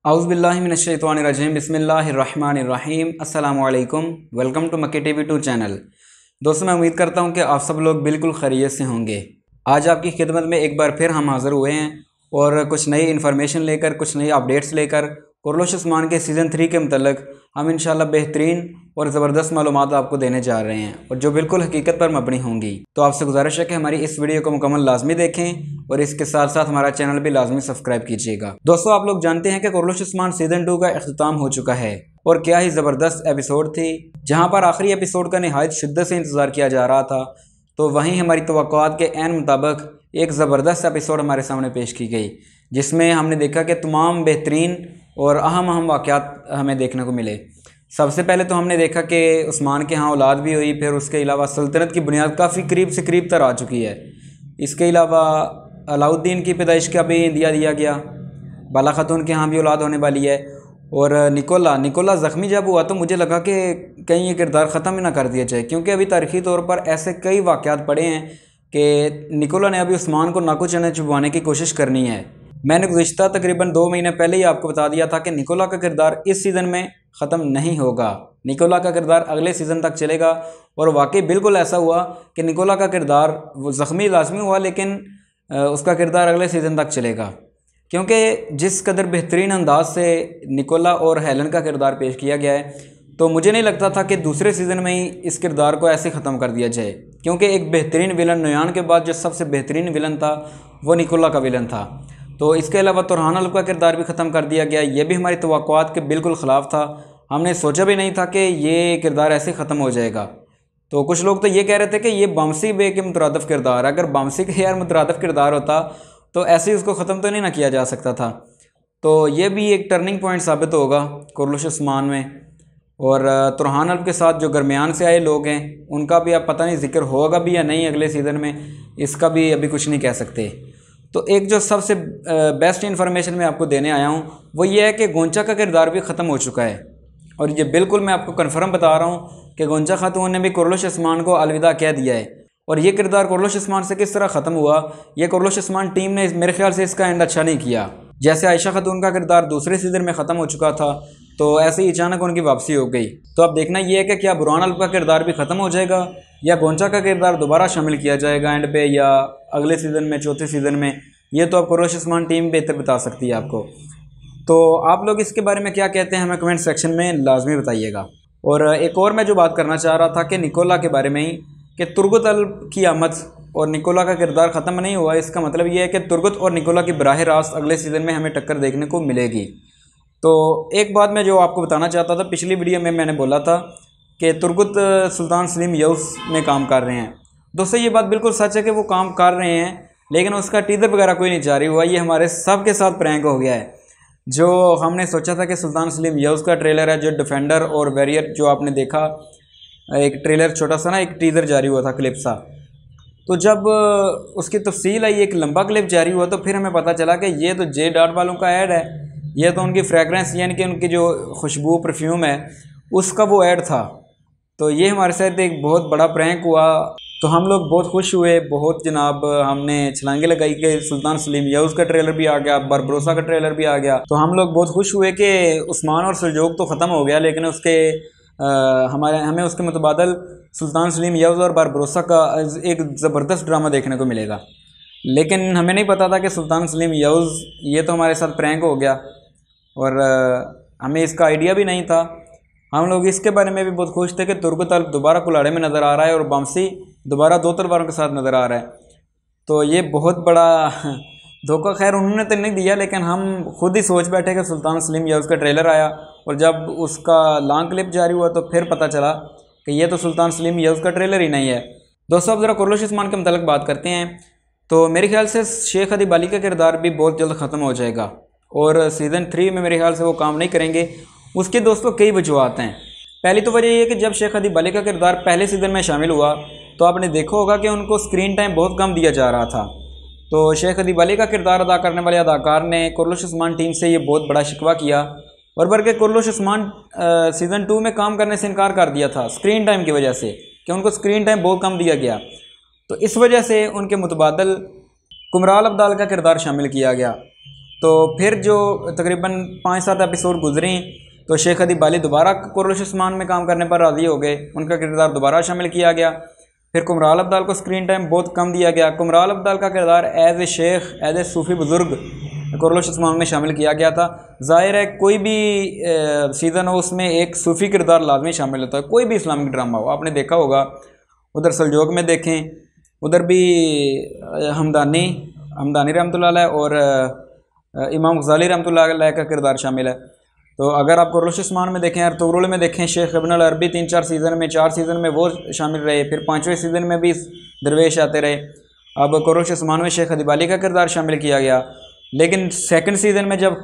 औज़ुबिल्लाहिमिनश्शैतानिर्रजीम बिस्मिल्लाहिर्रहमानिर्रहीम अस्सलामु अलैकुम। वेलकम टू मक्की टीवी 2 चैनल। दोस्तों, मैं उम्मीद करता हूं कि आप सब लोग बिल्कुल खैरियत से होंगे। आज आपकी खिदमत में एक बार फिर हम हाज़िर हुए हैं और कुछ नई इन्फॉर्मेशन लेकर, कुछ नई अपडेट्स लेकर कुरलुश उस्मान के सीज़न 3 के मतलब हम इंशाल्लाह बेहतरीन और ज़बरदस्त मालूमात आपको देने जा रहे हैं और जो बिल्कुल हकीकत पर मबनी होंगी। तो आपसे गुजारिश है कि हमारी इस वीडियो को मुकम्मल लाजमी देखें और इसके साथ साथ हमारा चैनल भी लाजमी सब्सक्राइब कीजिएगा। दोस्तों, आप लोग जानते हैं कि कुरलुश उस्मान सीज़न 2 का इख्तिताम हो चुका है और क्या ही ज़बरदस्त एपिसोड थी, जहाँ पर आखिरी एपिसोड का नहायत शिद्दत से इंतज़ार किया जा रहा था। तो वहीं हमारी तवक्कुआत के ऐन मुताबिक एक ज़बरदस्त एपिसोड हमारे सामने पेश की गई, जिसमें हमने देखा कि तमाम बेहतरीन और अहम वाक़यात हमें देखने को मिले। सबसे पहले तो हमने देखा कि उस्मान के यहाँ औलाद भी हुई, फिर उसके अलावा सल्तनत की बुनियाद काफ़ी करीब से करीब तर आ चुकी है। इसके अलावा अलाउद्दीन की पैदाइश का भी इंदिया दिया गया, बाला खातून के यहाँ भी औलाद होने वाली है। और निकोला ज़ख्मी जब हुआ तो मुझे लगा कि कहीं ये किरदार ख़त्म ही ना कर दिया जाए, क्योंकि अभी तारीख़ी तौर पर ऐसे कई वाक़यात पड़े हैं कि निकोला ने अभी उस्मान को नाको चने चुभवाने की कोशिश करनी है। मैंने गुज़िश्ता तकरीबन 2 महीने पहले ही आपको बता दिया था कि निकोला का किरदार इस सीज़न में ख़त्म नहीं होगा। निकोला का किरदार अगले सीज़न तक चलेगा और वाकई बिल्कुल ऐसा हुआ कि निकोला का किरदार वो ज़ख्मी लाजमी हुआ, लेकिन उसका किरदार अगले सीज़न तक चलेगा, क्योंकि जिस कदर बेहतरीन अंदाज से निकोला और हेलन का किरदार पेश किया गया है, तो मुझे नहीं लगता था कि दूसरे सीज़न में ही इस किरदार को ऐसे ख़त्म कर दिया जाए, क्योंकि एक बेहतरीन विलन नोयान के बाद जो सबसे बेहतरीन विलन था वो निकोला का विलन था। तो इसके अलावा तुरहान अल्ब का किरदार भी ख़त्म कर दिया गया। ये भी हमारी तवक्कुआत के बिल्कुल ख़िलाफ़ था। हमने सोचा भी नहीं था कि ये किरदार ऐसे ख़त्म हो जाएगा। तो कुछ लोग तो ये कह रहे थे कि ये बामसी बे के मुतरादिफ किरदार है। अगर बामसी के यार मुतरादिफ किरदार होता तो ऐसे ही उसको ख़त्म तो नहीं ना किया जा सकता था। तो ये भी एक टर्निंग पॉइंट साबित होगा कुरलुश उस्मान में। और तुरहान अल्ब के साथ जो दरमियान से आए लोग हैं उनका भी अब पता नहीं जिक्र होगा भी या नहीं अगले सीज़न में, इसका भी अभी कुछ नहीं कह सकते। तो एक जो सबसे बेस्ट इन्फॉर्मेशन मैं आपको देने आया हूँ वो ये है कि गोंचा का किरदार भी ख़त्म हो चुका है। और ये बिल्कुल मैं आपको कन्फर्म बता रहा हूँ कि गोंचा खातून ने भी कुरलुश उस्मान को अलविदा कह दिया है। और ये किरदार कुरलुश उस्मान से किस तरह ख़त्म हुआ, ये कुरलुश उस्मान टीम ने मेरे ख्याल से इसका एंड अच्छा नहीं किया। जैसे आयशा खातून का किरदार दूसरे सीज़न में ख़त्म हो चुका था, तो ऐसे ही अचानक उनकी वापसी हो गई। तो अब देखना ये है कि क्या बुरहान अल्ब का किरदार भी ख़त्म हो जाएगा या गोंचा का किरदार दोबारा शामिल किया जाएगा एंड पे, या अगले सीज़न में, चौथे सीज़न में। ये तो अब कुरलुश उस्मान टीम बेहतर बता सकती है आपको। तो आप लोग इसके बारे में क्या कहते हैं हमें कमेंट सेक्शन में लाजमी बताइएगा। और एक और मैं जो बात करना चाह रहा था कि निकोला के बारे में ही, कि तुर्गुत अल्ब की आमद और निकोला का किरदार ख़त्म नहीं हुआ। इसका मतलब ये है कि तुर्गुत और निकोला की बराह रास्त अगले सीज़न में हमें टक्कर देखने को मिलेगी। तो एक बात मैं जो आपको बताना चाहता था, पिछली वीडियो में मैंने बोला था कि तुर्गुत सुल्तान सलीम यऊस में काम कर रहे हैं। दोस्तों, ये बात बिल्कुल सच है कि वो काम कर रहे हैं, लेकिन उसका टीज़र वगैरह कोई नहीं जारी हुआ। ये हमारे सब के साथ प्रैंक हो गया है। जो हमने सोचा था कि सुल्तान सलीम यऊस का ट्रेलर है, जो डिफेंडर और वैरियर जो आपने देखा, एक ट्रेलर छोटा सा ना, एक टीज़र जारी हुआ था, क्लिप सा। तो जब उसकी तफसील आई, एक लंबा क्लिप जारी हुआ, तो फिर हमें पता चला कि ये तो जे डॉट वालों का ऐड है। ये तो उनकी फ्रेगरेंस यानी कि उनकी जो खुशबू परफ्यूम है उसका वो ऐड था। तो ये हमारे साथ एक बहुत बड़ा प्रैंक हुआ। तो हम लोग बहुत खुश हुए, बहुत जनाब हमने छलांगे लगाई कि सुल्तान सलीम यऊस का ट्रेलर भी आ गया, बारबरोसा का ट्रेलर भी आ गया। तो हम लोग बहुत खुश हुए कि उस्मान और सुलजोग तो ख़त्म हो गया, लेकिन उसके हमें उसके मुतबादल सुल्तान सलीम यऊस और बारबरोसा का एक ज़बरदस्त ड्रामा देखने को मिलेगा। लेकिन हमें नहीं पता था कि सुल्तान सलीम यऊस, ये तो हमारे साथ प्रैंक हो गया और हमें इसका आइडिया भी नहीं था। हम लोग इसके बारे में भी बहुत खुश थे कि तुर्गुत अल्ब दोबारा कुल्हाड़े में नज़र आ रहा है और बामसी दोबारा 2 तलवारों के साथ नज़र आ रहा है। तो ये बहुत बड़ा धोखा खैर उन्होंने तो नहीं दिया, लेकिन हम खुद ही सोच बैठे कि सुल्तान सलीम यऊस का ट्रेलर आया और जब उसका लॉन्ग क्लिप जारी हुआ तो फिर पता चला कि ये तो सुल्तान सलीम यऊस का ट्रेलर ही नहीं है। दोस्तों, अब ज़रा कुरलुश उस्मान के मतलब बात करते हैं। तो मेरे ख्याल से शेख अदीब अली का किरदार भी बहुत जल्द ख़त्म हो जाएगा और सीज़न 3 में मेरे ख्याल से वो काम नहीं करेंगे। उसके दोस्तों कई वजूहत हैं। पहली तो वजह ये है कि जब शेख अदीब अली का किरदार पहले सीज़न में शामिल हुआ तो आपने देखा होगा कि उनको स्क्रीन टाइम बहुत कम दिया जा रहा था। तो शेख अदीब अली का किरदार अदा करने वाले अदाकार ने कुरलुश उस्मान टीम से ये बहुत बड़ा शिकवा किया और बल्कि कुरलुश उस्मान सीज़न 2 में काम करने से इनकार कर दिया था स्क्रीन टाइम की वजह से, कि उनको स्क्रीन टाइम बहुत कम दिया गया। तो इस वजह से उनके मुतबादल कुमराल अब्दाल का किरदार शामिल किया गया। तो फिर जो तकरीबन 5-7 एपिसोड गुजरे तो शेख अदीब वाली दोबारा कुर्रश उस्मान में काम करने पर राज़ी हो गए, उनका किरदार दोबारा शामिल किया गया। फिर कुमराल अब्दाल को स्क्रीन टाइम बहुत कम दिया गया। कुमराल अब्दाल का किरदार एज ए शेख, एज ए सूफ़ी बुज़ुर्ग कुर्रश उस्मान में शामिल किया गया था। ज़ाहिर है कोई भी सीज़न हो उसमें एक सूफ़ी किरदार लाजमी शामिल होता है, कोई भी इस्लामिक ड्रामा हो। आपने देखा होगा उधर सलजोग में देखें, उधर भी हमदानी रहमतुल्लाह अलैह और इमाम गज़ाली रहमतुल्लाह अलैह का किरदार शामिल है। तो अगर आप कुर्रश उस्मान में देखें, अर्तुगरुल में देखें, शेख इब्न अल अरबी 3-4 सीज़न में, 4 सीज़न में वो शामिल रहे। फिर 5वें सीज़न में भी दरवेश आते रहे। अब कुर्रश उस्मान में शेख अदीब वाली का किरदार शामिल किया गया। लेकिन सेकंड सीज़न में जब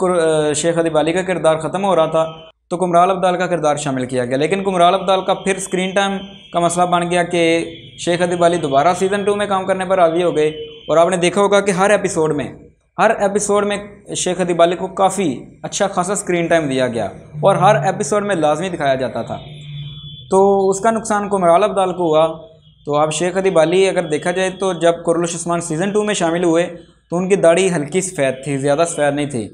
शेख अदीब वाली का किरदार ख़त्म हो रहा था तो कुमराल अब्दाल का किरदार शामिल किया गया। लेकिन कुमराल अब्दाल का फिर स्क्रीन टाइम का मसला बन गया कि शेख अदीब वाली दोबारा सीज़न 2 में काम करने पर राज़ी हो गए। और आपने देखा होगा कि हर एपिसोड में शेख अदीब वाली को काफ़ी अच्छा खासा स्क्रीन टाइम दिया गया और हर एपिसोड में लाजमी दिखाया जाता था। तो उसका नुकसान कुमराल अब्दाल को हुआ। तो अब शेख अदीब वाली अगर देखा जाए तो जब कुर्रश उस्मान सीज़न 2 में शामिल हुए तो उनकी दाढ़ी हल्की सफ़ेद थी, ज़्यादा सफ़ेद नहीं थी।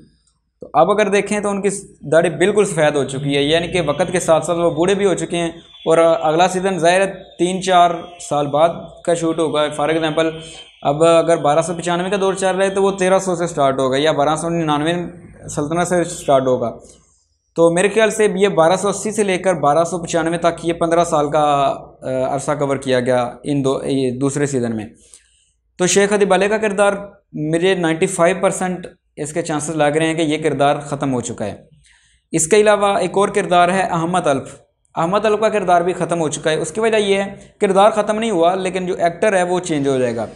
तो अब अगर देखें तो उनकी दाढ़ी बिल्कुल सफ़ेद हो चुकी है, यानी कि वक्त के साथ साथ वो बूढ़े भी हो चुके हैं। और अगला सीज़न ज़ाहिर है 3-4 साल बाद का शूट होगा। फॉर एग्ज़ाम्पल अब अगर 1295 का दौर चल रहा है तो वो 1300 से स्टार्ट होगा या 1299 सल्तनत से स्टार्ट होगा। तो मेरे ख्याल से ये 1280 से लेकर 1295 तक ये 15 साल का अरसा कवर किया गया ये दूसरे सीज़न में। तो शेख अदीब वाली का किरदार मेरे 95% इसके चांसेस लग रहे हैं कि ये किरदार ख़त्म हो चुका है। इसके अलावा एक और किरदार है अहमद अल्फ का किरदार भी ख़त्म हो चुका है। उसकी वजह यह है किरदार ख़त्म नहीं हुआ लेकिन जो एक्टर है वो चेंज हो जाएगा।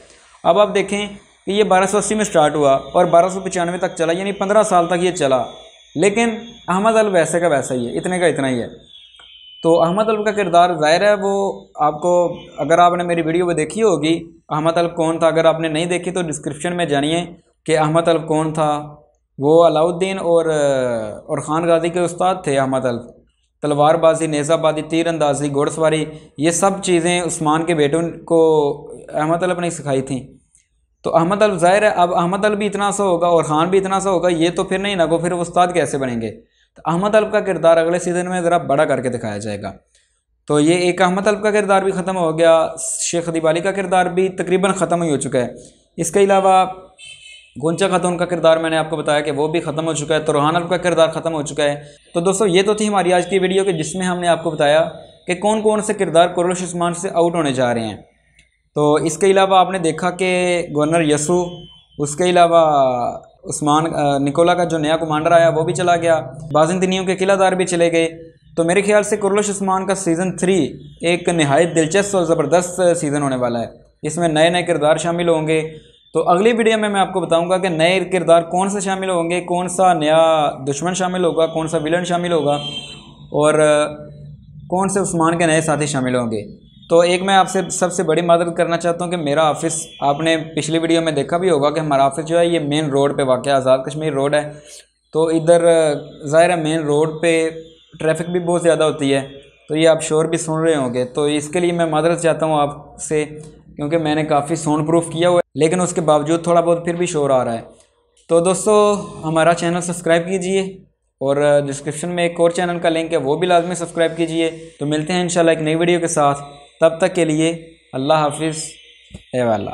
अब आप देखें कि ये 1280 में स्टार्ट हुआ और 1295 तक चला, यानी 15 साल तक ये चला। लेकिन अहमद अल्फ वैसे का वैसा ही है, इतने का इतना ही है। तो अहमद अल्फ का किरदार ज़ाहिर है वो आपको, अगर आपने मेरी वीडियो में देखी होगी अहमद अल्फ कौन था, अगर आपने नहीं देखी तो डिस्क्रिप्शन में जानिए कि अहमद अल्फ कौन था। वो अलाउद्दीन और ख़ान गाजी के उस्ताद थे। अहमद अल्फ तलवारबाजी, नेज़ाबाजी, तीरंदाजी, घोड़सवारी, ये सब चीज़ें उस्मान के बेटों को अहमद अल्फ ने सिखाई थी। तो अहमद अल्फ ज़ाहिर है अब अहमद अल्फ भी इतना सा होगा और ख़ान भी इतना सा होगा, ये तो फिर नहीं ना को फिर उस्ताद कैसे बनेंगे। तो अहमद अल्फ का किरदार अगले सीज़न में ज़रा बड़ा करके दिखाया जाएगा। तो ये एक अहमद अल्फ का किरदार भी ख़त्म हो गया। शेख अदीब वाली का किरदार भी तकरीबन ख़त्म ही हो चुका है। इसके अलावा गोंचा खातून का किरदार मैंने आपको बताया कि वो भी ख़त्म हो चुका है। तो रोहान अल्फ का किरदार ख़त्म हो चुका है। तो दोस्तों ये तो थी हमारी आज की वीडियो कि जिसमें हमने आपको बताया कि कौन कौन से किरदार कुर्रश उस्मान से आउट होने जा रहे हैं। तो इसके अलावा आपने देखा कि गवर्नर यसू, उसके अलावा उस्मान निकोला का जो नया कमांडर आया वो भी चला गया, बाज़ंतीनियों के किलादार भी चले गए। तो मेरे ख्याल से कुर्रश उस्मान का सीज़न 3 एक नहायत दिलचस्प और ज़बरदस्त सीज़न होने वाला है। इसमें नए नए किरदार शामिल होंगे। तो अगली वीडियो में मैं आपको बताऊंगा कि नए किरदार कौन से शामिल होंगे, कौन सा नया दुश्मन शामिल होगा, कौन सा विलन शामिल होगा और कौन से उस्मान के नए साथी शामिल होंगे। तो एक मैं आपसे सबसे बड़ी मदद करना चाहता हूं कि मेरा ऑफिस, आपने पिछली वीडियो में देखा भी होगा कि हमारा ऑफिस जो है ये मेन रोड पे वाक़ आज़ाद कश्मीर रोड है। तो इधर ज़ाहिर है मेन रोड पे ट्रैफिक भी बहुत ज़्यादा होती है, तो ये आप शोर भी सुन रहे होंगे। तो इसके लिए मैं मदद चाहता हूँ आपसे, क्योंकि मैंने काफ़ी साउंड प्रूफ किया हुआ है लेकिन उसके बावजूद थोड़ा बहुत फिर भी शोर आ रहा है। तो दोस्तों हमारा चैनल सब्सक्राइब कीजिए और डिस्क्रिप्शन में एक और चैनल का लिंक है वो भी लाजमी सब्सक्राइब कीजिए। तो मिलते हैं इंशाल्लाह एक नई वीडियो के साथ, तब तक के लिए अल्लाह हाफिज़। ए वाला।